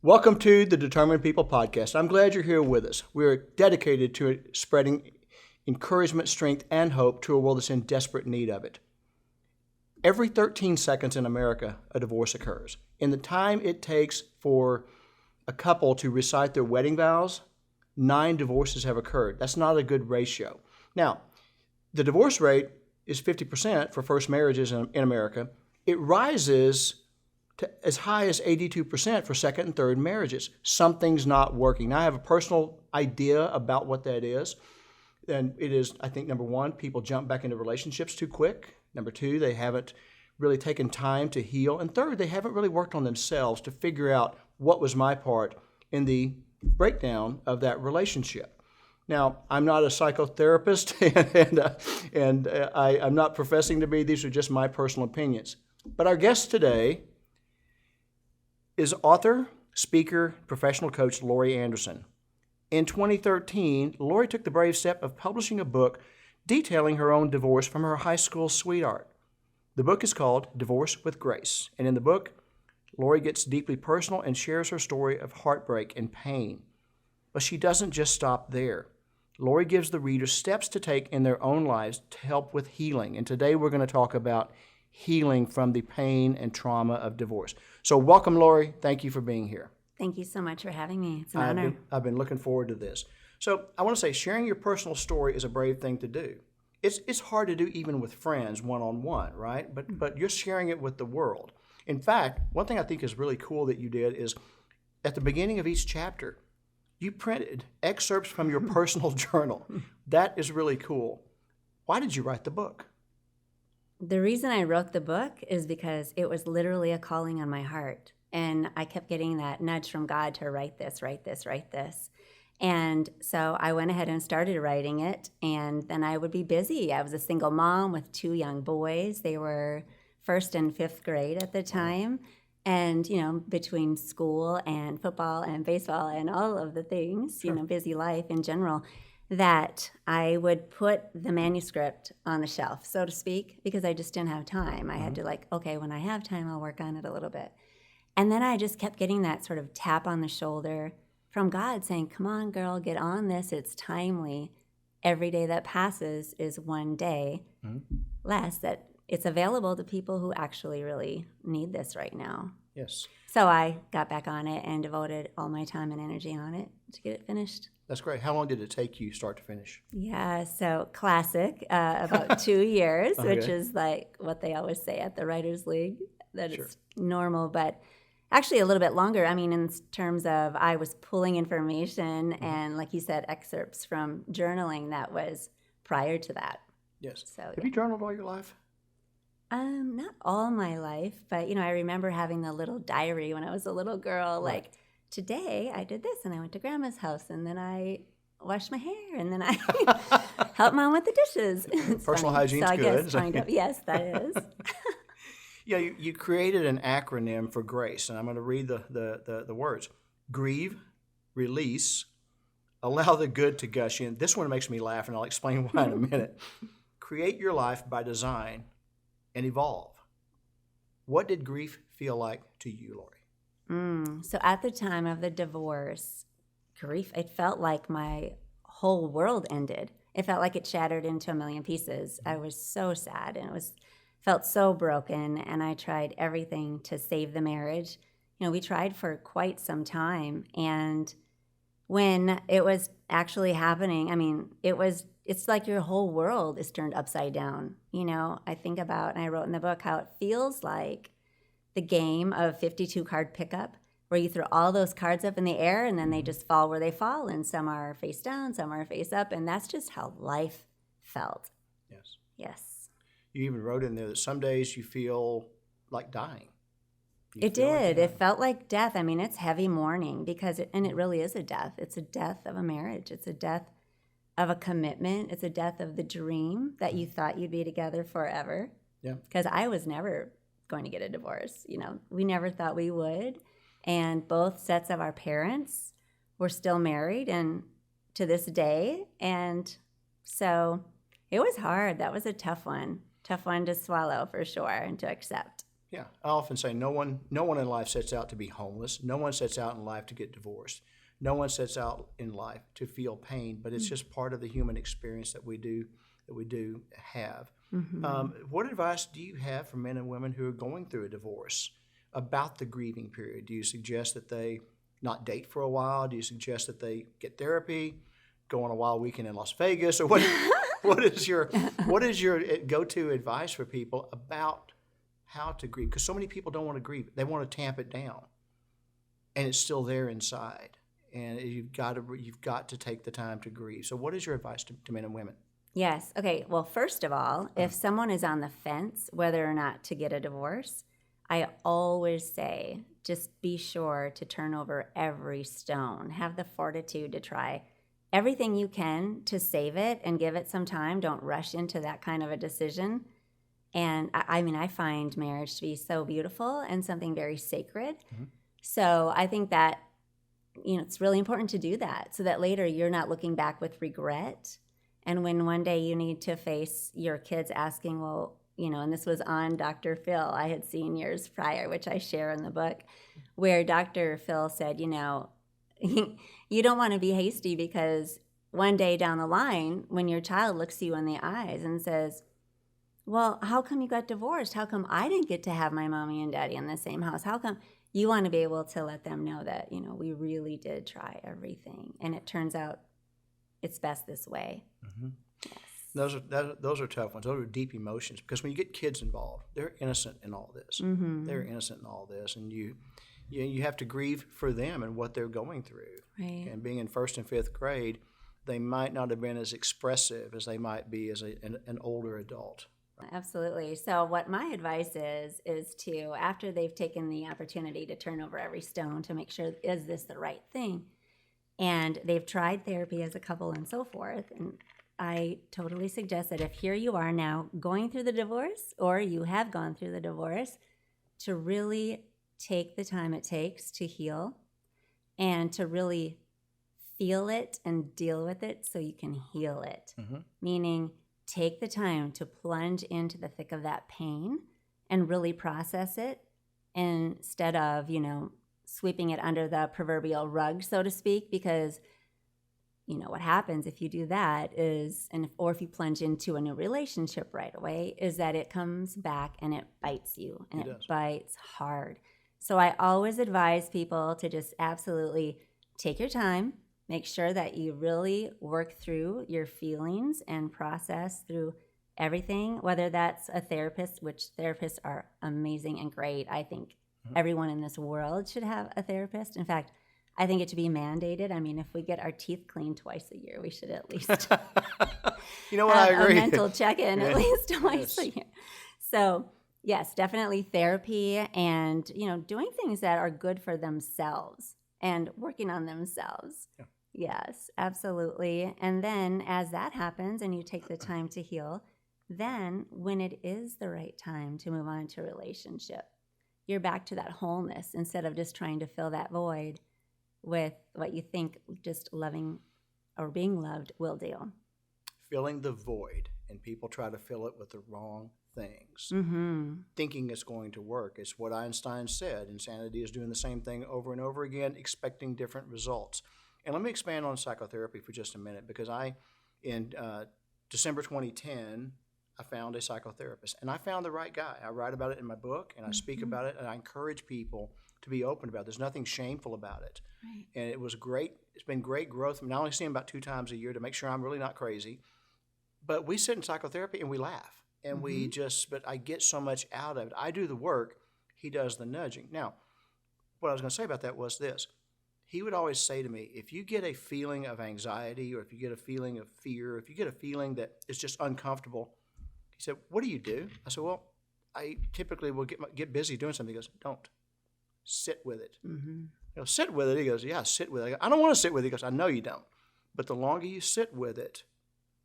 Welcome to the Determined People podcast. I'm glad you're here with us. We're dedicated to spreading encouragement, strength, and hope to a world that's in desperate need of it. Every 13 seconds in America, a divorce occurs. In the time it takes for a couple to recite their wedding vows, 9 divorces have occurred. That's not a good ratio. Now, the divorce rate is 50% for first marriages in America. It rises to as high as 82% for second and third marriages. Something's not working. Now, I have a personal idea about what that is. And it is, I think, number one, people jump back into relationships too quick. Number two, they haven't really taken time to heal. And third, they haven't really worked on themselves to figure out what was my part in the breakdown of that relationship. Now, I'm not a psychotherapist, and I'm not professing to be. These are just my personal opinions. But our guest today is author, speaker, professional coach Laurie Anderson. In 2013, Laurie took the brave step of publishing a book detailing her own divorce from her high school sweetheart. The book is called Divorce with Grace, and in the book, Laurie gets deeply personal and shares her story of heartbreak and pain. But she doesn't just stop there. Laurie gives the reader steps to take in their own lives to help with healing, and today we're going to talk about healing from the pain and trauma of divorce. So welcome, Laurie. Thank you for being here. Thank you so much for having me. It's an honor. I've been looking forward to this. So I want to say sharing your personal story is a brave thing to do. It's hard to do even with friends one-on-one, right? But you're sharing it with the world. In fact, one thing I think is really cool that you did is at the beginning of each chapter, you printed excerpts from your personal journal. That is really cool. Why did you write the book? The reason I wrote the book is because it was literally a calling on my heart. And I kept getting that nudge from God to write this, write this, write this. And so I went ahead and started writing it. And then I would be busy. I was a single mom with 2 young boys. They were 1st and 5th grade at the time. And, between school and football and baseball and all of the things, Sure. Busy life in general, that I would put the manuscript on the shelf, so to speak, because I just didn't have time. I had to okay, when I have time, I'll work on it a little bit. And then I just kept getting that sort of tap on the shoulder from God saying, come on, girl, get on this. It's timely. Every day that passes is one day less that it's available to people who actually really need this right now. Yes. So I got back on it and devoted all my time and energy on it to get it finished. That's great. How long did it take you start to finish? Yeah, so classic, about 2 years, Okay. which is like what they always say at the Writers League, that Sure. it's normal, but actually a little bit longer. I mean, in terms of I was pulling information and, like you said, excerpts from journaling that was prior to that. Yes. So Have you journaled all your life? Not all my life, but, I remember having the little diary when I was a little girl, Right. like, today I did this and I went to grandma's house and then I washed my hair and then I helped mom with the dishes. It's Personal funny. hygiene's so I good. guess kind of, yes, that is. Yeah, you created an acronym for GRACE, and I'm going to read the words. Grieve, release, allow the good to gush in. This one makes me laugh, and I'll explain why in a minute. Create your life by design and evolve. What did grief feel like to you, Laurie? So at the time of the divorce, grief, it felt like my whole world ended. It felt like it shattered into a million pieces. I was so sad and felt so broken, and I tried everything to save the marriage. We tried for quite some time, and when it was actually happening, I mean, it's like your whole world is turned upside down. I think about, and I wrote in the book, how it feels like the game of 52 card pickup, where you throw all those cards up in the air and then they just fall where they fall, and some are face down, some are face up, and that's just how life felt. Yes. Yes. You even wrote in there that some days you feel like dying. It did. It felt like death. I mean, it's heavy mourning because it really is a death. It's a death of a marriage. It's a death of a commitment. It's a death of the dream that you thought you'd be together forever. Yeah. Because I was never going to get a divorce. We never thought we would. And both sets of our parents were still married and to this day. And so it was hard. That was a tough one to swallow for sure and to accept. Yeah, I often say no one in life sets out to be homeless. No one sets out in life to get divorced. No one sets out in life to feel pain, but it's just part of the human experience that we do have. What advice do you have for men and women who are going through a divorce about the grieving period? Do you suggest that they not date for a while? Do you suggest that they get therapy, go on a wild weekend in Las Vegas, or what? What is your go-to advice for people about how to grieve? Because so many people don't want to grieve; they want to tamp it down, and it's still there inside. And you've got to take the time to grieve. So, what is your advice to men and women? Yes. Okay. Well, first of all, if someone is on the fence whether or not to get a divorce, I always say just be sure to turn over every stone. Have the fortitude to try everything you can to save it and give it some time. Don't rush into that kind of a decision. And I mean, I find marriage to be so beautiful and something very sacred. So I think that, it's really important to do that so that later you're not looking back with regret. And when one day you need to face your kids asking, well, and this was on Dr. Phil, I had seen years prior, which I share in the book, where Dr. Phil said, you don't want to be hasty because one day down the line, when your child looks you in the eyes and says, well, how come you got divorced? How come I didn't get to have my mommy and daddy in the same house? How come? You want to be able to let them know that, we really did try everything. And it turns out it's best this way. Yes. Those are tough ones. Those are deep emotions because when you get kids involved, they're innocent in all this. They're innocent in all this. And you have to grieve for them and what they're going through. Right. And being in 1st and 5th grade, they might not have been as expressive as they might be as an older adult. Absolutely. So what my advice is to, after they've taken the opportunity to turn over every stone to make sure, is this the right thing? And they've tried therapy as a couple and so forth. And I totally suggest that if here you are now going through the divorce or you have gone through the divorce, to really take the time it takes to heal and to really feel it and deal with it so you can heal it. Meaning, take the time to plunge into the thick of that pain and really process it instead of, sweeping it under the proverbial rug, so to speak, because, what happens if you do that is, or if you plunge into a new relationship right away, is that it comes back and it bites you and it bites hard. So I always advise people to just absolutely take your time. Make sure that you really work through your feelings and process through everything, whether that's a therapist, which therapists are amazing and great. I think everyone in this world should have a therapist. In fact, I think it should be mandated. I mean, if we get our teeth cleaned twice a year, we should at least I agree. A mental check-in at least twice a year. So yes, definitely therapy and, doing things that are good for themselves and working on themselves. Yeah. Yes, absolutely. And then as that happens and you take the time to heal, then when it is the right time to move on to a relationship, you're back to that wholeness instead of just trying to fill that void with what you think just loving or being loved will do. Filling the void, and people try to fill it with the wrong things, thinking it's going to work. It's what Einstein said. Insanity is doing the same thing over and over again, expecting different results. And let me expand on psychotherapy for just a minute, because in December 2010, I found a psychotherapist, and I found the right guy. I write about it in my book, and I speak about it, and I encourage people to be open about it. There's nothing shameful about it. Right. And it was great. It's been great growth. I only see him about 2 times a year to make sure I'm really not crazy. But we sit in psychotherapy and we laugh, and but I get so much out of it. I do the work. He does the nudging. Now, what I was going to say about that was this. He would always say to me, if you get a feeling of anxiety, or if you get a feeling of fear, if you get a feeling that it's just uncomfortable, he said, what do you do? I said, well, I typically will get busy doing something. He goes, don't. Sit with it. Sit with it. He goes, yeah, sit with it. I go, I don't want to sit with it. He goes, I know you don't. But the longer you sit with it,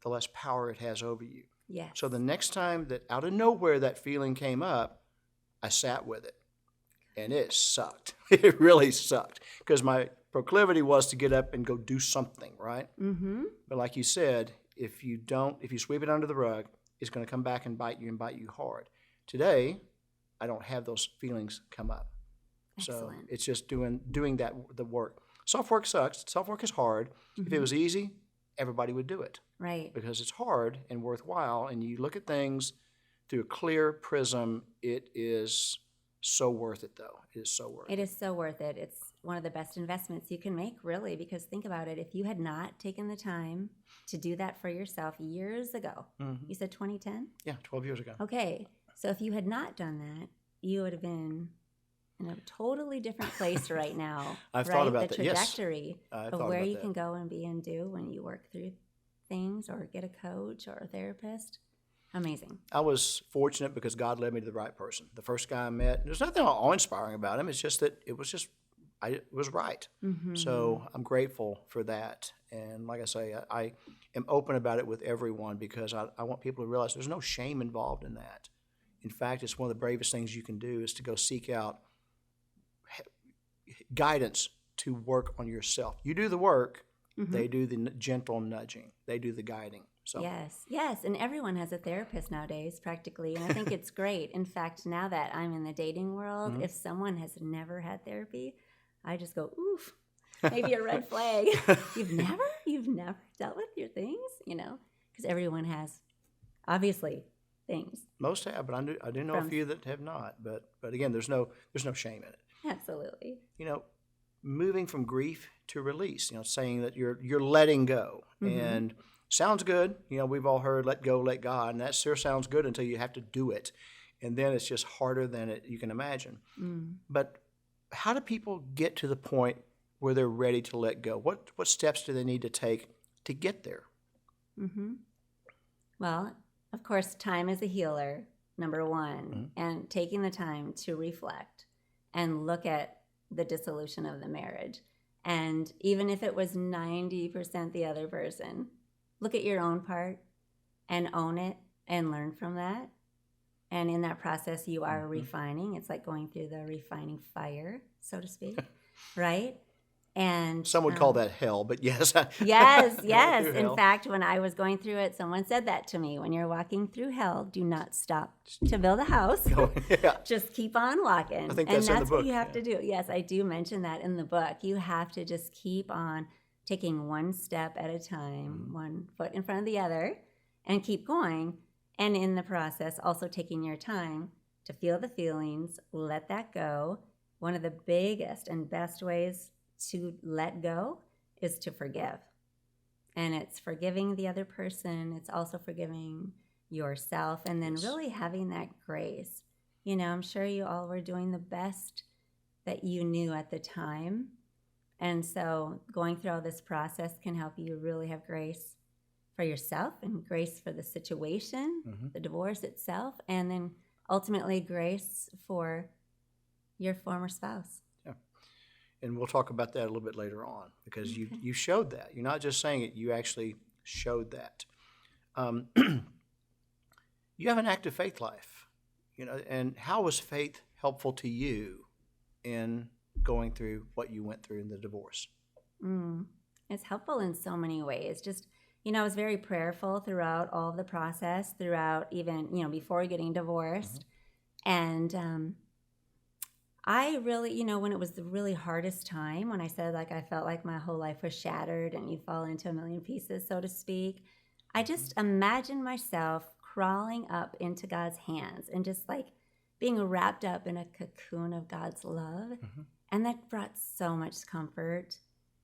the less power it has over you. Yes. So the next time that out of nowhere that feeling came up, I sat with it. And it sucked. It really sucked. Because my proclivity was to get up and go do something, right? But like you said, if you sweep it under the rug, it's going to come back and bite you hard. Today, I don't have those feelings come up. Excellent. So it's just doing the work. Self-work sucks. Self-work is hard. If it was easy, everybody would do it. Right. Because it's hard and worthwhile, and you look at things through a clear prism. It is so worth it, though. It is so worth it. It is so worth it. It's one of the best investments you can make, really, because think about it. If you had not taken the time to do that for yourself years ago, you said 2010? Yeah, 12 years ago. Okay. So if you had not done that, you would have been in a totally different place right now. I've right? thought about the that. Yes. trajectory I've of thought where about you that. can go and be and do when you work through things or get a coach or a therapist. Amazing. I was fortunate because God led me to the right person. The first guy I met, there's nothing awe-inspiring about him. It's just that it was right. So I'm grateful for that. And like I say, I am open about it with everyone because I want people to realize there's no shame involved in that. In fact, it's one of the bravest things you can do is to go seek out guidance to work on yourself. You do the work, they do the gentle nudging, they do the guiding. So Yes. And everyone has a therapist nowadays, practically. And I think it's great. In fact, now that I'm in the dating world, if someone has never had therapy, I just go, oof, maybe a red flag. You've never dealt with your things, because everyone has, obviously, things. Most have, but I do know a few that have not. But again, there's no shame in it. Absolutely. Moving from grief to release. Saying that you're letting go, and sounds good. We've all heard "let go, let God," and that sure sounds good until you have to do it, and then it's just harder than you can imagine. But how do people get to the point where they're ready to let go? What steps do they need to take to get there? Well, of course, time is a healer, number one, and taking the time to reflect and look at the dissolution of the marriage. And even if it was 90% the other person, look at your own part and own it and learn from that. And in that process, you are refining. It's like going through the refining fire, so to speak, right? And some would call that hell, but yes. Yes. In fact, when I was going through it, someone said that to me. When you're walking through hell, do not stop to build a house. Just keep on walking. I think that's in the book. What you have to do. Yes, I do mention that in the book. You have to just keep on taking one step at a time, one foot in front of the other, and keep going. And in the process, also taking your time to feel the feelings, let that go. One of the biggest and best ways to let go is to forgive. And it's forgiving the other person. It's also forgiving yourself, and then really having that grace. I'm sure you all were doing the best that you knew at the time. And so going through all this process can help you really have grace for yourself and grace for the situation, the divorce itself, and then ultimately grace for your former spouse. And we'll talk about that a little bit later on because you showed that. You're not just saying it, you actually showed that. You have an active faith life, and how was faith helpful to you in going through what you went through in the divorce? It's helpful in so many ways. Just, I was very prayerful throughout all of the process, throughout even, before getting divorced. And I really, when it was the really hardest time, when I said I felt like my whole life was shattered and you fall into a million pieces, so to speak, I just imagined myself crawling up into God's hands and just being wrapped up in a cocoon of God's love. And that brought so much comfort.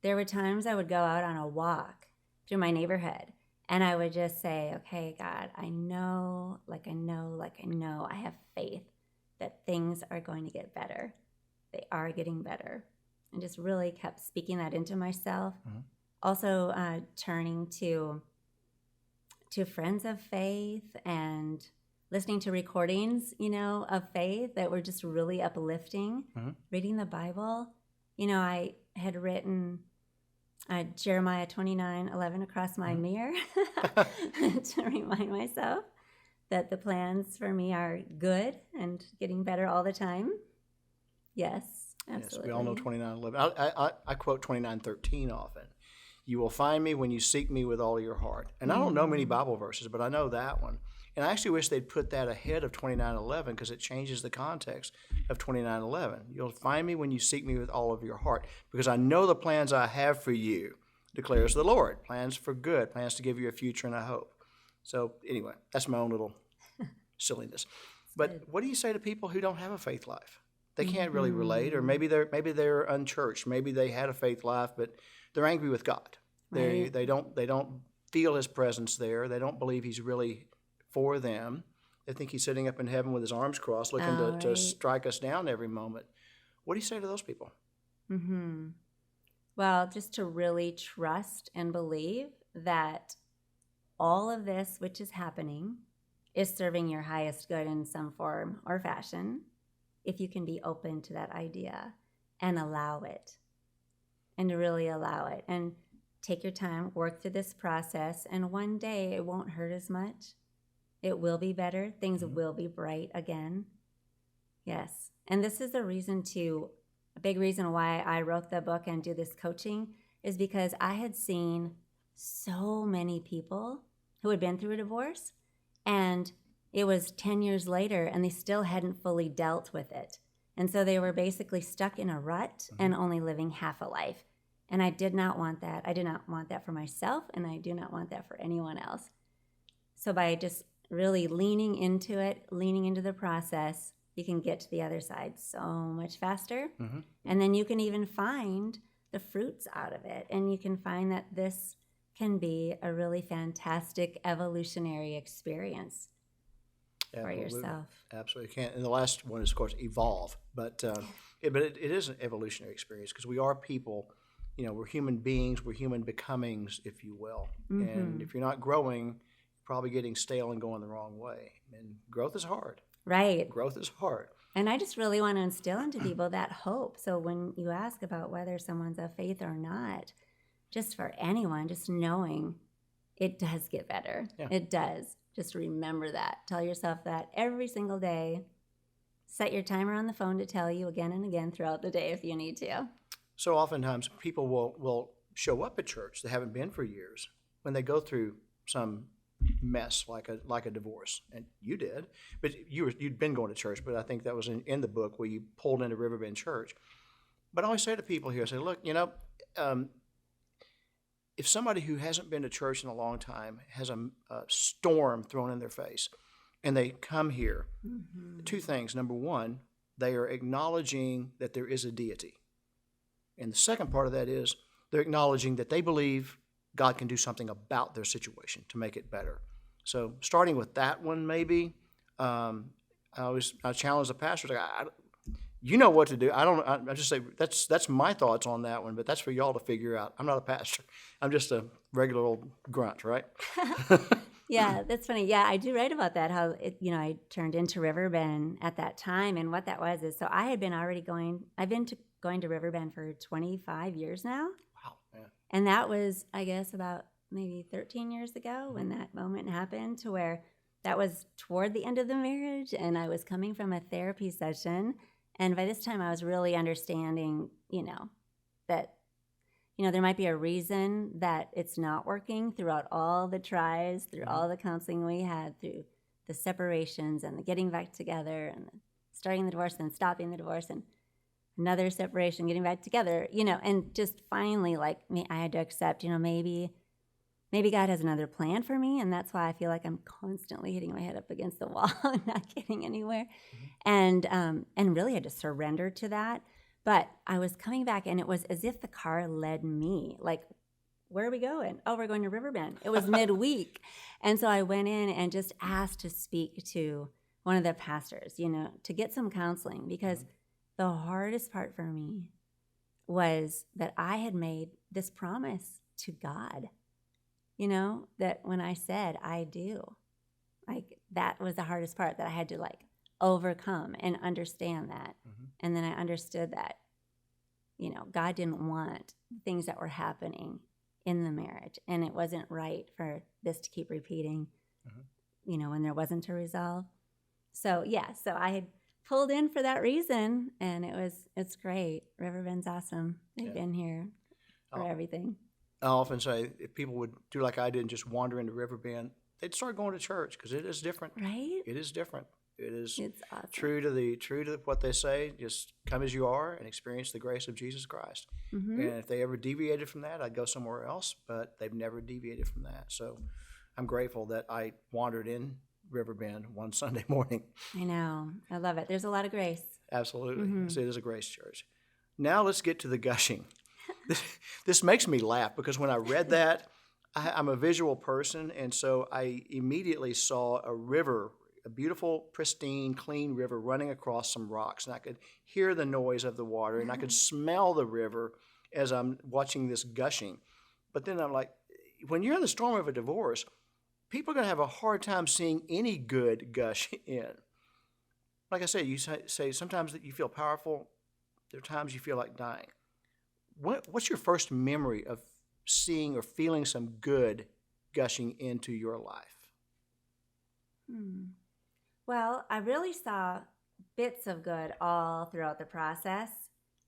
There were times I would go out on a walk through my neighborhood and I would just say, okay, God, I know I have faith that things are going to get better. They are getting better. And just really kept speaking that into myself. Also turning to friends of faith and listening to recordings, of faith that were just really uplifting. Reading the Bible. I had written Jeremiah 29:11 across my mirror to remind myself that the plans for me are good and getting better all the time. Yes, absolutely. Yes, we all know 29:11. I quote 29:13 often. You will find me when you seek me with all your heart. And I don't know many Bible verses, but I know that one. And I actually wish they'd put that ahead of 29:11 because it changes the context of 29:11. You'll find me when you seek me with all of your heart, because I know the plans I have for you, declares the Lord. Plans for good, plans to give you a future and a hope. So anyway, that's my own little silliness. But what do you say to people who don't have a faith life? They can't really relate, or maybe they're unchurched. Maybe they had a faith life, but they're angry with God. Right. They don't feel His presence there. They don't believe He's really for them. They think He's sitting up in heaven with His arms crossed, looking to strike us down every moment. What do you say to those people? Mm-hmm. Well, just to really trust and believe that all of this which is happening is serving your highest good in some form or fashion, if you can be open to that idea and allow it, and to really allow it, and take your time, work through this process, and one day it won't hurt as much. It will be better. Things will be bright again. Yes. And this is a big reason why I wrote the book and do this coaching, is because I had seen so many people who had been through a divorce, and it was 10 years later and they still hadn't fully dealt with it. And so they were basically stuck in a rut and only living half a life. And I did not want that. I did not want that for myself, and I do not want that for anyone else. So by just really leaning into it, leaning into the process, you can get to the other side so much faster. Mm-hmm. And then you can even find the fruits out of it. And you can find that this can be a really fantastic evolutionary experience for yourself. Absolutely can. And the last one is, of course, evolve. But it is an evolutionary experience, because we are people. We're human beings. We're human becomings, if you will. Mm-hmm. And if you're not growing, you're probably getting stale and going the wrong way. And growth is hard. Right. Growth is hard. And I just really want to instill into people that hope. So when you ask about whether someone's of faith or not, just for anyone, just knowing it does get better. Yeah. It does. Just remember that. Tell yourself that every single day. Set your timer on the phone to tell you again and again throughout the day if you need to. So oftentimes people will show up at church, they haven't been for years, when they go through some mess like a divorce, and you did, but you'd been going to church. But I think that was in the book where you pulled into Riverbend Church. But I always say to people here, I say, look, if somebody who hasn't been to church in a long time has a storm thrown in their face, and they come here, two things. Number one, they are acknowledging that there is a deity. And the second part of that is they're acknowledging that they believe God can do something about their situation to make it better. So starting with that one, maybe, I challenge the pastors. You know what to do. I just say that's my thoughts on that one, but that's for y'all to figure out. I'm not a pastor. I'm just a regular old grunt, right? Yeah, that's funny. Yeah, I do write about that, how I turned into Riverbend at that time. And what that was is, so I had been I've been going to Riverbend for 25 years now. Wow, man. And that was, I guess, about maybe 13 years ago when that moment happened, to where that was toward the end of the marriage, and I was coming from a therapy session. And by this time I was really understanding, that, there might be a reason that it's not working throughout all the tries, through all the counseling we had, through the separations and the getting back together and starting the divorce and stopping the divorce and another separation, getting back together, and just finally, I had to accept, maybe God has another plan for me, and that's why I feel like I'm constantly hitting my head up against the wall and not getting anywhere. Mm-hmm. And really had to surrender to that. But I was coming back, and it was as if the car led me. Like, where are we going? Oh, we're going to Riverbend. It was midweek. And so I went in and just asked to speak to one of the pastors, to get some counseling, because the hardest part for me was that I had made this promise to God, that when I said I do, that was the hardest part, that I had to overcome and understand that. Mm-hmm. And then I understood that, God didn't want things that were happening in the marriage, and it wasn't right for this to keep repeating, when there wasn't a resolve. So I had pulled in for that reason, and it's great. Riverbend's awesome. They've been here for everything. I often say, if people would do like I did and just wander into Riverbend, they'd start going to church because it is different. Right? It is different. It is It's awesome. true to what they say. Just come as you are and experience the grace of Jesus Christ. Mm-hmm. And if they ever deviated from that, I'd go somewhere else. But they've never deviated from that. So I'm grateful that I wandered in Riverbend one Sunday morning. I know. I love it. There's a lot of grace. Absolutely. Mm-hmm. So it is a grace church. Now let's get to the gushing. This makes me laugh because when I read that, I'm a visual person, and so I immediately saw a river, a beautiful, pristine, clean river running across some rocks, and I could hear the noise of the water, and I could smell the river as I'm watching this gushing. But then I'm like, when you're in the storm of a divorce, people are going to have a hard time seeing any good gush in. Like I said, you say sometimes that you feel powerful. There are times you feel like dying. What's your first memory of seeing or feeling some good gushing into your life? Well, I really saw bits of good all throughout the process,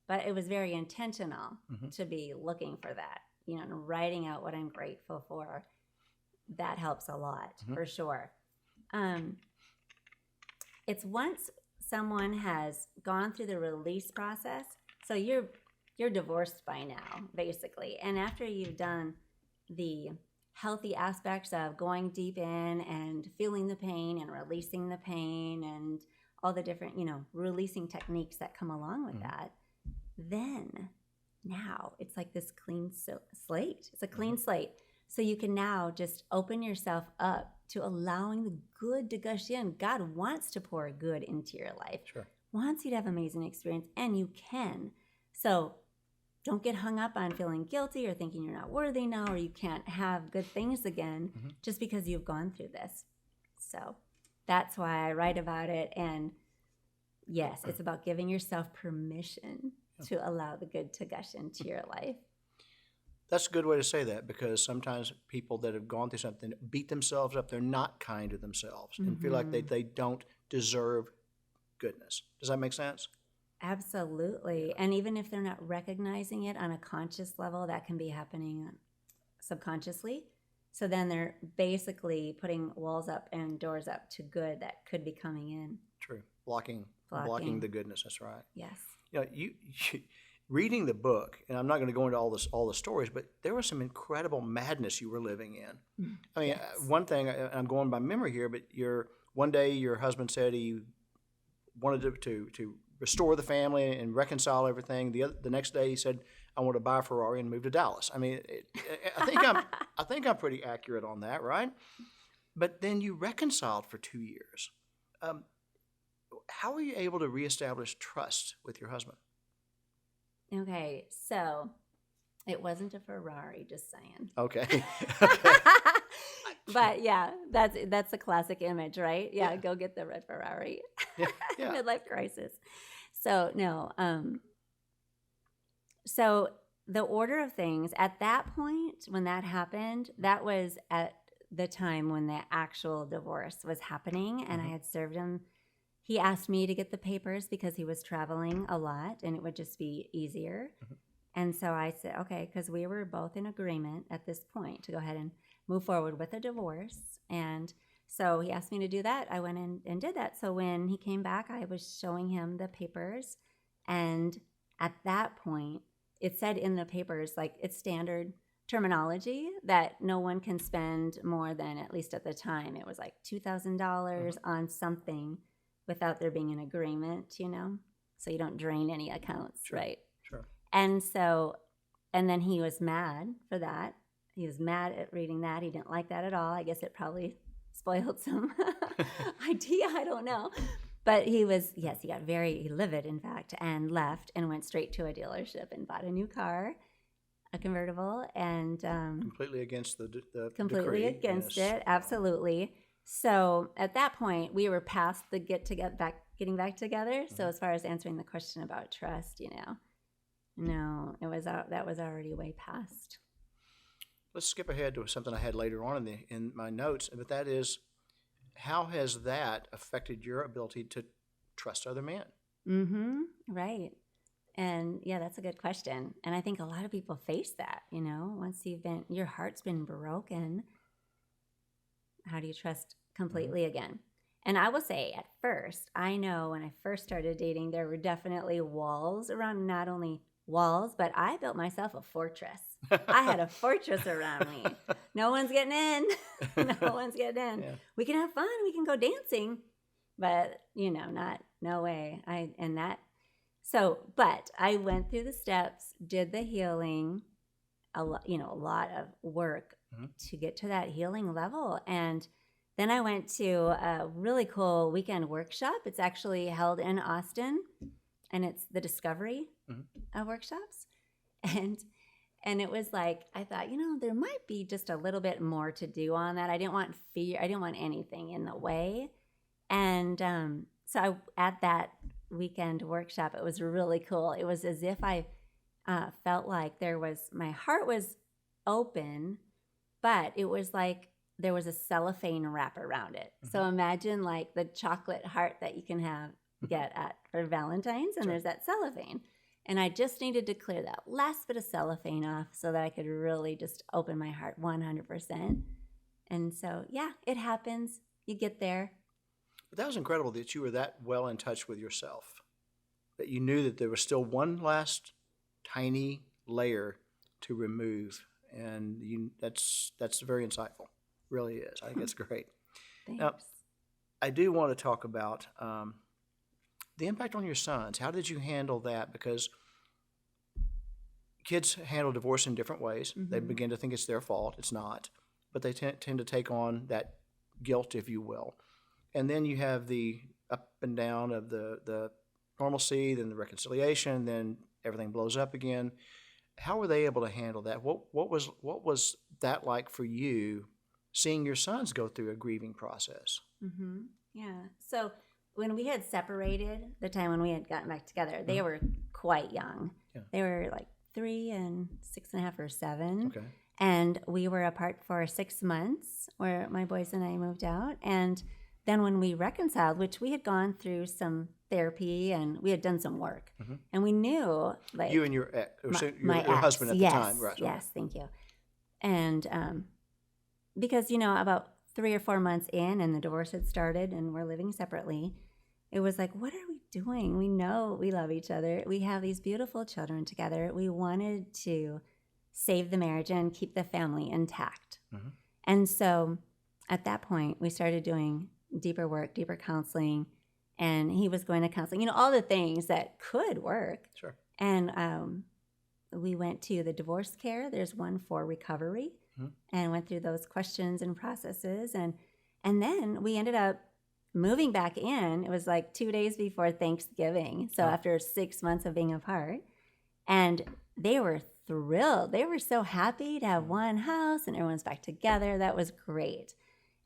but it was very intentional to be looking for that, and writing out what I'm grateful for. That helps a lot, for sure. It's once someone has gone through the release process, so you're divorced by now, basically. And after you've done the healthy aspects of going deep in and feeling the pain and releasing the pain and all the different, releasing techniques that come along with that, then now it's like this clean slate. It's a clean slate. So you can now just open yourself up to allowing the good to gush in. God wants to pour good into your life. Sure. Wants you to have amazing experience, and you can. So don't get hung up on feeling guilty or thinking you're not worthy now or you can't have good things again just because you've gone through this. So that's why I write about it. And yes, it's about giving yourself permission to allow the good to gush into your life. That's a good way to say that, because sometimes people that have gone through something beat themselves up. They're not kind to themselves and feel like they don't deserve goodness. Does that make sense? Absolutely. And even if they're not recognizing it on a conscious level, that can be happening subconsciously. So then they're basically putting walls up and doors up to good that could be coming in. True. Blocking the goodness. That's right. Yes. You reading the book, and I'm not going to go into all the stories, but there was some incredible madness you were living in. I mean, one thing, I'm going by memory here, but one day your husband said he wanted to restore the family and reconcile everything. The next day he said, "I want to buy a Ferrari and move to Dallas." I mean, I think I'm pretty accurate on that, right? But then you reconciled for 2 years. How were you able to reestablish trust with your husband? Okay, so it wasn't a Ferrari, just saying. Okay. But yeah, that's a classic image, right? Yeah, go get the red Ferrari. Yeah. Midlife crisis. So no. So the order of things at that point, when that happened, that was at the time when the actual divorce was happening, and I had served him. He asked me to get the papers because he was traveling a lot, and it would just be easier. And so I said, okay, because we were both in agreement at this point to go ahead and move forward with a divorce. And so he asked me to do that. I went in and did that. So when he came back, I was showing him the papers. And at that point, it said in the papers, like it's standard terminology that no one can spend more than, at least at the time, it was like $2,000 on something without there being an agreement, so you don't drain any accounts, right? Sure. And so, and then he was mad for that. He was mad at reading that. He didn't like that at all. I guess it probably spoiled some idea. I don't know. But he got very livid, in fact, and left and went straight to a dealership and bought a new car, a convertible, and completely against the completely decree. against Yes. it. Absolutely. So at that point, we were past the getting back together. So as far as answering the question about trust, no, that was already way past. Let's skip ahead to something I had later on in my notes, but that is, how has that affected your ability to trust other men? Right. And yeah, that's a good question. And I think a lot of people face that, once your heart's been broken, How do you trust completely again? And I will say, at first, I know when I first started dating, there were definitely walls around, not only walls, but I built myself a fortress. I had a fortress around me. No one's getting in. No one's getting in. Yeah. We can have fun. We can go dancing, but no way. But I went through the steps, did the healing, a lot of work to get to that healing level. And then I went to a really cool weekend workshop. It's actually held in Austin, and it's the Discovery workshops. And it was like, I thought, there might be just a little bit more to do on that. I didn't want fear. I didn't want anything in the way. And at that weekend workshop, it was really cool. It was as if I felt like my heart was open, but it was like there was a cellophane wrap around it. So imagine like the chocolate heart that you can get for Valentine's, and there's that cellophane. And I just needed to clear that last bit of cellophane off so that I could really just open my heart 100%. And so, yeah, it happens. You get there. But that was incredible that you were that well in touch with yourself, that you knew that there was still one last tiny layer to remove. And that's very insightful. Really is. I think it's great. Thanks. Now, I do want to talk about the impact on your sons. How did you handle that? Because kids handle divorce in different ways. They begin to think it's their fault. It's not. But they tend to take on that guilt, if you will. And then you have the up and down of the normalcy, then the reconciliation, then everything blows up again. How were they able to handle that? What was that like for you, seeing your sons go through a grieving process? Yeah. So when we had separated, the time when we had gotten back together, they were quite young. Yeah. They were like 3 and 6.5 or 7. Okay. And we were apart for 6 months where my boys and I moved out. And then when we reconciled, which we had gone through some therapy and we had done some work, and we knew, like, you and your my husband at yes, the time, right? Yes, thank you. And because about 3 or 4 months in, and the divorce had started, and we're living separately, it was like, what are we doing? We know we love each other. We have these beautiful children together. We wanted to save the marriage and keep the family intact. And so at that point, we started doing deeper work, deeper counseling, and he was going to counseling, all the things that could work. Sure. And we went to the divorce care. There's one for recovery, and went through those questions and processes. And then we ended up moving back in. It was like 2 days before Thanksgiving. So after 6 months of being apart, and they were thrilled. They were so happy to have one house and everyone's back together. That was great.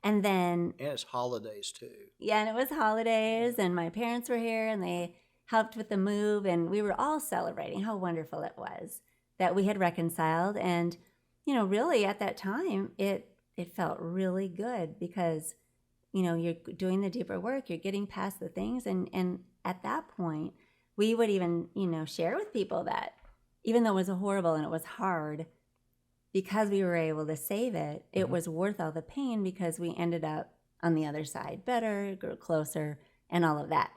And then... And it's holidays, too. Yeah, and it was holidays, and my parents were here, and they helped with the move, and we were all celebrating how wonderful it was that we had reconciled. And, really at that time, it felt really good because, you're doing the deeper work, you're getting past the things, and at that point, we would even, share with people that even though it was horrible and it was hard, because we were able to save it, it was worth all the pain because we ended up on the other side better, grew closer, and all of that.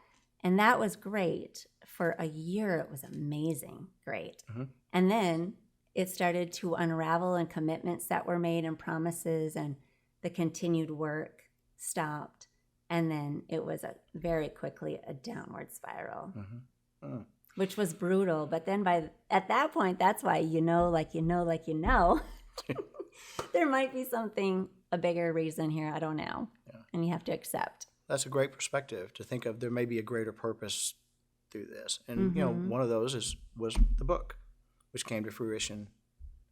And that was great. For a year, it was amazing, great. And then it started to unravel, and commitments that were made and promises, and the continued work stopped. And then it was very quickly a downward spiral, which was brutal. But then at that point, that's why there might be a bigger reason here. I don't know. Yeah. And you have to accept. That's a great perspective to think of. There may be a greater purpose through this. And, one of those was the book, which came to fruition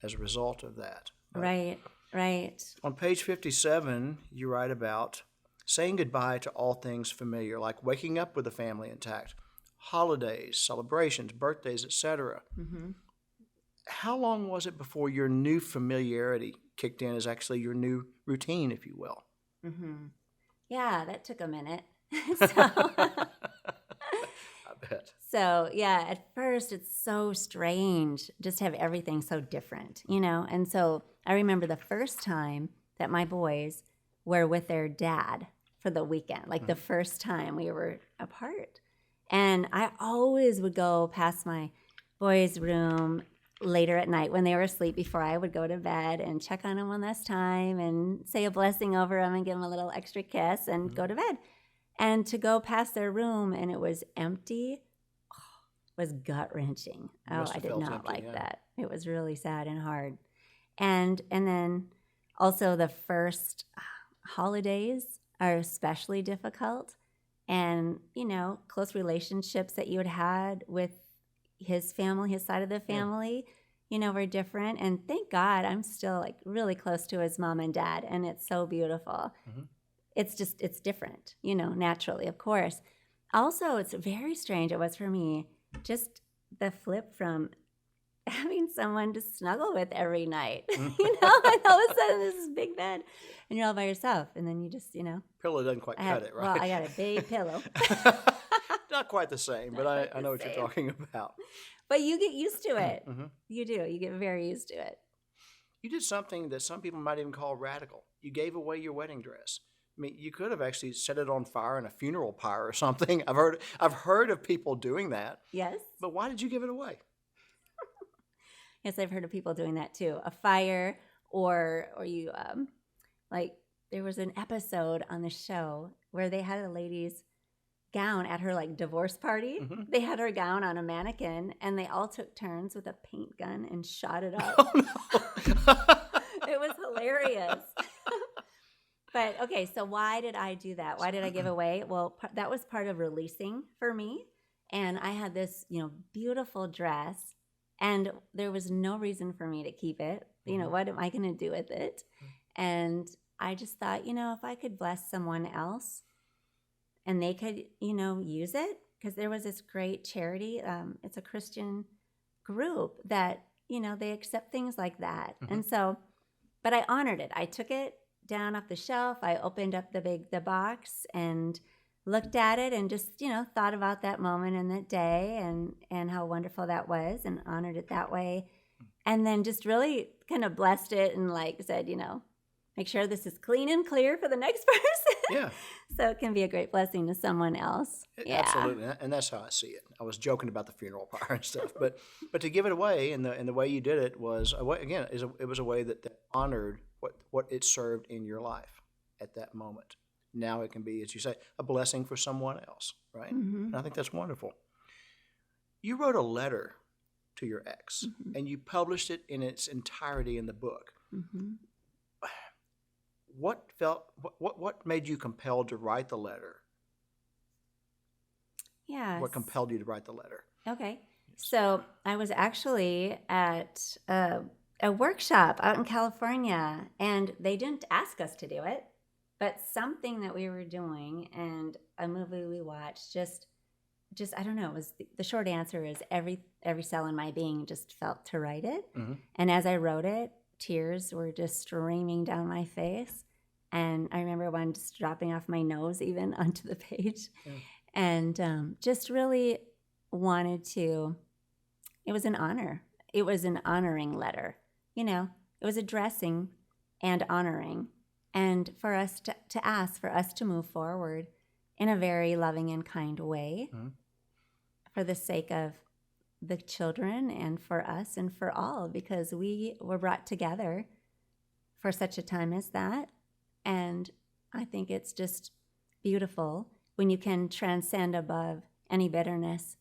as a result of that. Right. On page 57, you write about saying goodbye to all things familiar, like waking up with the family intact, holidays, celebrations, birthdays, etc. How long was it before your new familiarity kicked in as actually your new routine, if you will? Yeah, that took a minute. I bet. So, yeah, at first it's so strange just to have everything so different, And so I remember the first time that my boys were with their dad for the weekend, like the first time we were apart. And I always would go past my boys' room later at night when they were asleep before I would go to bed and check on them one last time and say a blessing over them and give them a little extra kiss and go to bed. And to go past their room and it was empty was gut-wrenching. Oh, I did not empty, like that. It was really sad and hard. And then also the first holidays are especially difficult. And, close relationships that you had had with his family, his side of the family, were different. And thank God I'm still like really close to his mom and dad. And it's so beautiful. It's different, naturally, of course. Also, it's very strange. It was for me, just the flip from having someone to snuggle with every night, and all of a sudden this is big bed and you're all by yourself. And then you just, Pillow doesn't quite cut it, right? Well, I got a big pillow. Not quite the same, but I know what you're talking about. But you get used to it. You do. You get very used to it. You did something that some people might even call radical. You gave away your wedding dress. I mean, you could have actually set it on fire in a funeral pyre or something. I've heard of people doing that. Yes. But why did you give it away? Yes, I've heard of people doing that too. A fire, or you like there was an episode on the show where they had a lady's gown at her like divorce party. They had her gown on a mannequin and they all took turns with a paint gun and shot it up. Oh, no. It was hilarious. But okay, so why did I do that? Why did I give away? Well, that was part of releasing for me. And I had this, beautiful dress and there was no reason for me to keep it. What am I going to do with it? And I just thought, if I could bless someone else and they could, use it, because there was this great charity. It's a Christian group that, they accept things like that. And so, but I honored it. I took it down off the shelf. I opened up the box and looked at it and just, thought about that moment and that day and how wonderful that was and honored it that way. And then just really kind of blessed it and like said, make sure this is clean and clear for the next person. Yeah. So it can be a great blessing to someone else. Yeah. Absolutely. And that's how I see it. I was joking about the funeral pyre and stuff, but to give it away and the way you did it was a way, again, it was a way that honored what it served in your life at that moment. Now it can be, as you say, a blessing for someone else, right? And I think that's wonderful. You wrote a letter to your ex and you published it in its entirety in the book. What made you compelled to write the letter? Yeah. What compelled you to write the letter? Okay. So I was actually at a workshop out in California, and they didn't ask us to do it, but something that we were doing and a movie we watched just I don't know, it was the short answer is every cell in my being just felt to write it. And as I wrote it, tears were just streaming down my face. And I remember one just dropping off my nose even onto the page. And just really wanted to, it was an honor. It was an honoring letter. It was addressing and honoring. And for us to ask for us to move forward in a very loving and kind way for the sake of the children and for us and for all, because we were brought together for such a time as that. And I think it's just beautiful when you can transcend above any bitterness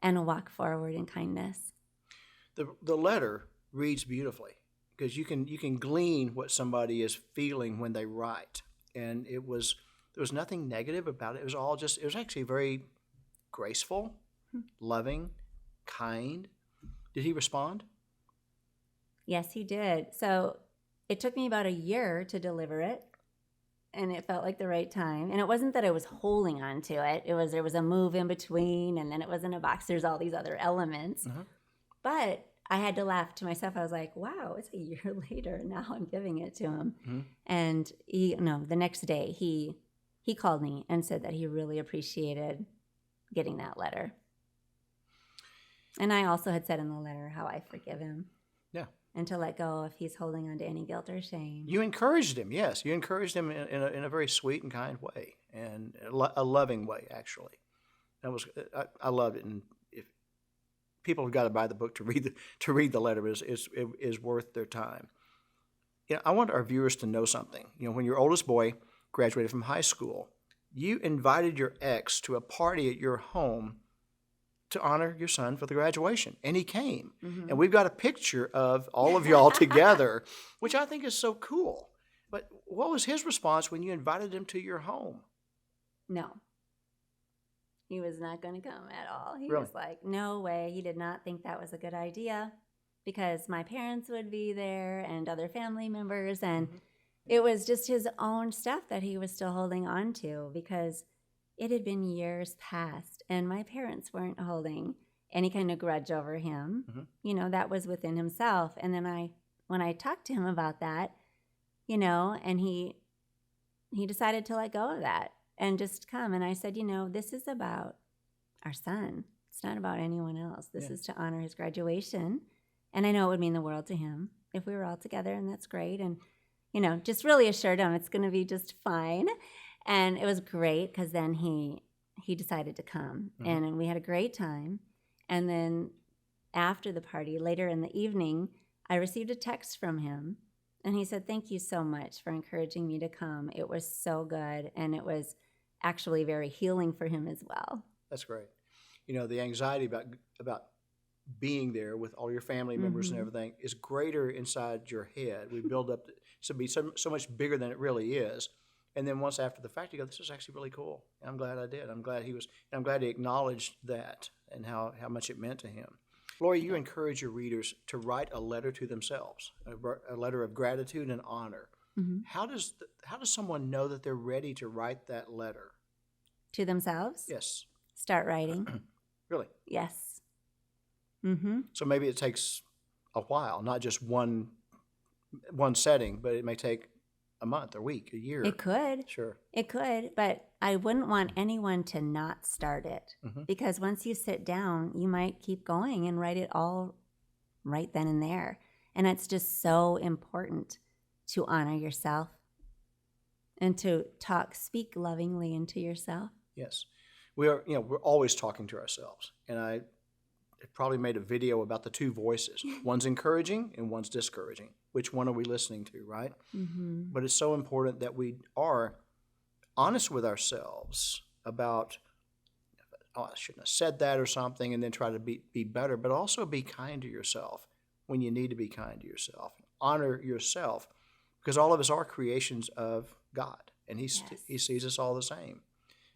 and walk forward in kindness. The letter reads beautifully because you can glean what somebody is feeling when they write. And there was nothing negative about it. It was actually very graceful, loving, kind. Did he respond? Yes, he did. So it took me about a year to deliver it, and it felt like the right time. And it wasn't that I was holding on to it. There was a move in between, and then it was in a box. There's all these other elements. But I had to laugh to myself. I was like, wow, it's a year later, and now I'm giving it to him. And the next day he called me and said that he really appreciated getting that letter. And I also had said in the letter how I forgive him. Yeah. and to let go if he's holding on to any guilt or shame. You encouraged him, yes. You encouraged him in a very sweet and kind way, and a loving way, actually. I loved it, and if people have got to buy the book to read the letter, is worth their time. I want our viewers to know something. When your oldest boy graduated from high school, you invited your ex to a party at your home to honor your son for the graduation, and he came. And we've got a picture of all of y'all together, which I think is so cool. But what was his response when you invited him to your home? No. He was not going to come at all. He Really? was like, no way. He did not think that was a good idea because my parents would be there and other family members. And it was just his own stuff that he was still holding on to because it had been years past and my parents weren't holding any kind of grudge over him. That was within himself. And then when I talked to him about that, and he decided to let go of that and just come. And I said, this is about our son. It's not about anyone else. This is to honor his graduation. And I know it would mean the world to him if we were all together, and that's great. And, just really assured him it's going to be just fine. And it was great because then he decided to come, and we had a great time. And then after the party, later in the evening, I received a text from him, and he said, "Thank you so much for encouraging me to come. It was so good, and it was actually very healing for him as well." That's great. The anxiety about being there with all your family members and everything is greater inside your head. We build up to be so much bigger than it really is. And then once after the fact, you go, this is actually really cool. And I'm glad I did. I'm glad he acknowledged that and how much it meant to him. Lori, you encourage your readers to write a letter to themselves, a letter of gratitude and honor. How does someone know that they're ready to write that letter? To themselves? Yes. Start writing. Really? Yes. So maybe it takes a while, not just one setting, but it may take a month, a week, a year. It could. Sure. It could, but I wouldn't want anyone to not start it because once you sit down, you might keep going and write it all right then and there. And it's just so important to honor yourself and to speak lovingly into yourself. Yes. We're always talking to ourselves. And I probably made a video about the two voices. One's encouraging and one's discouraging. Which one are we listening to, right? But it's so important that we are honest with ourselves about, I shouldn't have said that or something, and then try to be better, but also be kind to yourself when you need to be kind to yourself. Honor yourself, because all of us are creations of God, and He sees us all the same.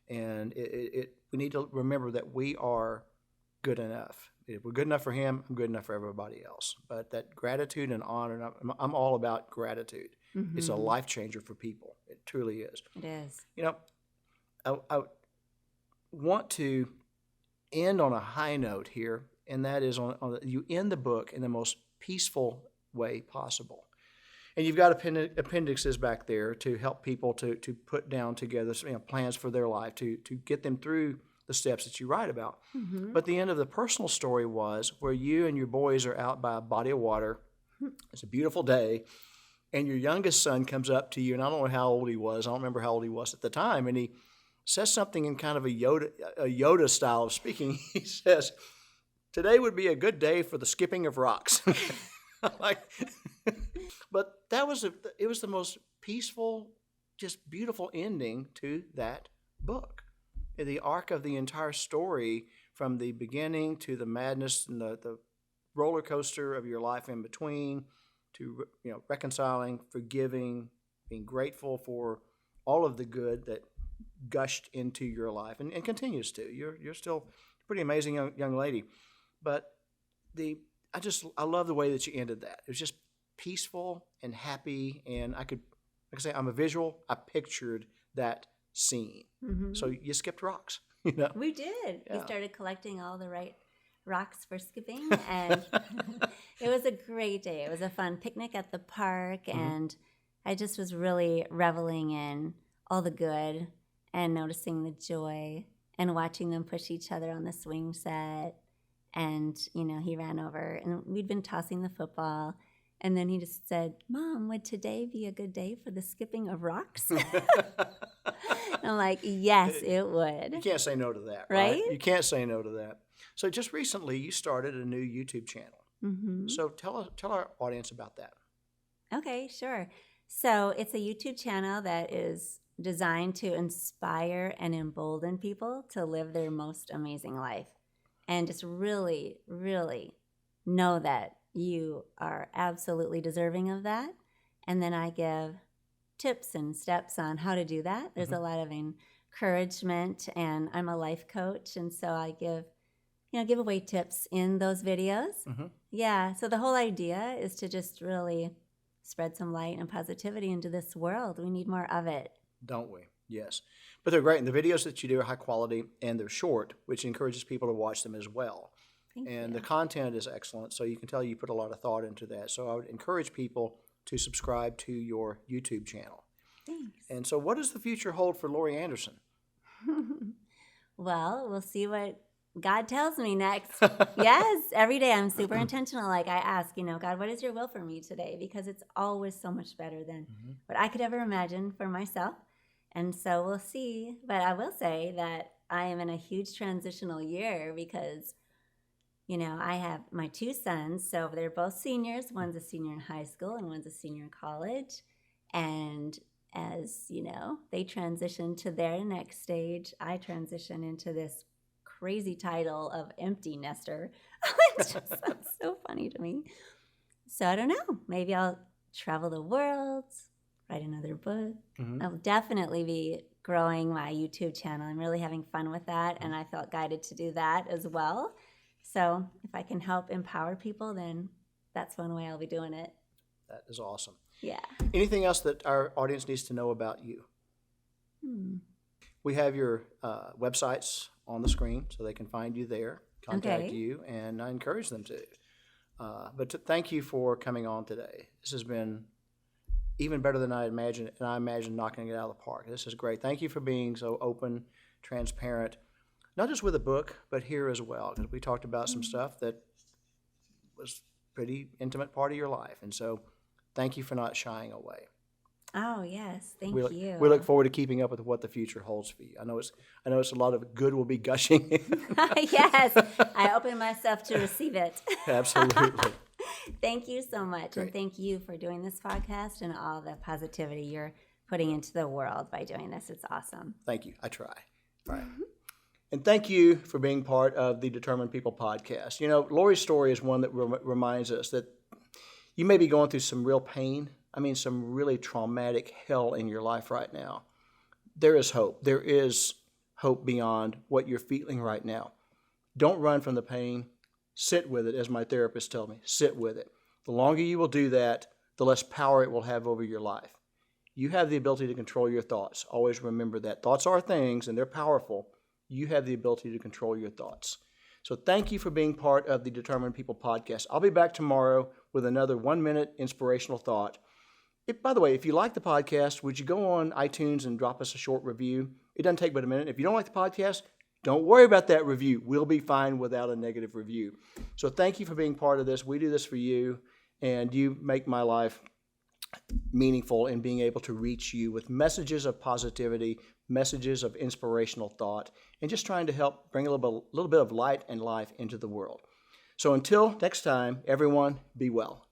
And we need to remember that we are good enough. If we're good enough for Him, I'm good enough for everybody else. But that gratitude and honor, I'm all about gratitude. It's a life changer for people. It truly is. It is. I want to end on a high note here, and that is you end the book in the most peaceful way possible. And you've got appendixes back there to help people to put down together plans for their life, to get them through the steps that you write about. But the end of the personal story was where you and your boys are out by a body of water. It's a beautiful day. And your youngest son comes up to you, and I don't know how old he was. I don't remember how old he was at the time. And he says something in kind of a Yoda style of speaking. He says, "Today would be a good day for the skipping of rocks." But it was the most peaceful, just beautiful ending to that book. The arc of the entire story, from the beginning to the madness and the roller coaster of your life in between, to reconciling, forgiving, being grateful for all of the good that gushed into your life and continues to. You're still a pretty amazing young lady, but I love the way that you ended that. It was just peaceful and happy, and I I'm a visual. I pictured that scene. So you skipped rocks. We did. Yeah. We started collecting all the right rocks for skipping, and it was a great day. It was a fun picnic at the park, and I just was really reveling in all the good and noticing the joy and watching them push each other on the swing set. And he ran over, and we'd been tossing the football, And then he just said, Mom, would today be a good day for the skipping of rocks? I'm like, yes, it would. You can't say no to that, Right? You can't say no to that. So just recently, you started a new YouTube channel. Mm-hmm. So tell our audience about that. Okay, sure. So it's a YouTube channel that is designed to inspire and embolden people to live their most amazing life and just really, really know that you are absolutely deserving of that. And then I give tips and steps on how to do that. There's a lot of encouragement, and I'm a life coach, and so I give away tips in those videos. Mm-hmm. Yeah, so the whole idea is to just really spread some light and positivity into this world. We need more of it. Don't we? Yes. But they're great. And the videos that you do are high quality and they're short, which encourages people to watch them as well. Thank And you. the content is excellent. So you can tell you put a lot of thought into that. So I would encourage people to subscribe to your YouTube channel. Thanks. And so what does the future hold for Lori Anderson? Well, we'll see what God tells me next. Yes, every day I'm super intentional. Like I ask, God, what is your will for me today? Because it's always so much better than what I could ever imagine for myself. And so we'll see. But I will say that I am in a huge transitional year because, I have my two sons. So they're both seniors. One's a senior in high school and one's a senior in college. And as, they transition to their next stage, I transition into this crazy title of empty nester. It just sounds so funny to me. So I don't know. Maybe I'll travel the world, write another book. I'll definitely be growing my YouTube channel. I'm really having fun with that, and I felt guided to do that as well. So if I can help empower people, then that's one way I'll be doing it. That is awesome. Yeah. Anything else that our audience needs to know about you? We have your websites on the screen so they can find you there, contact you, and I encourage them to. Thank you for coming on today. This has been even better than I imagined, and I imagined knocking it out of the park. This is great. Thank you for being so open, transparent, not just with the book, but here as well, because we talked about some stuff that was a pretty intimate part of your life. And so thank you for not shying away. Oh, yes. Thank you. We look forward to keeping up with what the future holds for you. I know it's a lot of good will be gushing. Yes. I open myself to receive it. Absolutely. Thank you so much. Great. And thank you for doing this podcast and all the positivity you're putting into the world by doing this. It's awesome. Thank you. I try. All right. And thank you for being part of the Determined People podcast. Lori's story is one that reminds us that you may be going through some real pain. Some really traumatic hell in your life right now. There is hope. There is hope beyond what you're feeling right now. Don't run from the pain. Sit with it, as my therapist told me. Sit with it. The longer you will do that, the less power it will have over your life. You have the ability to control your thoughts. Always remember that. Thoughts are things, and they're powerful. You have the ability to control your thoughts. So thank you for being part of the Determined People podcast. I'll be back tomorrow with another 1-minute inspirational thought. By the way, if you like the podcast, would you go on iTunes and drop us a short review? It doesn't take but a minute. If you don't like the podcast, don't worry about that review. We'll be fine without a negative review. So thank you for being part of this. We do this for you, and you make my life meaningful in being able to reach you with messages of positivity, messages of inspirational thought, and just trying to help bring a little bit of light and life into the world. So until next time, everyone, be well.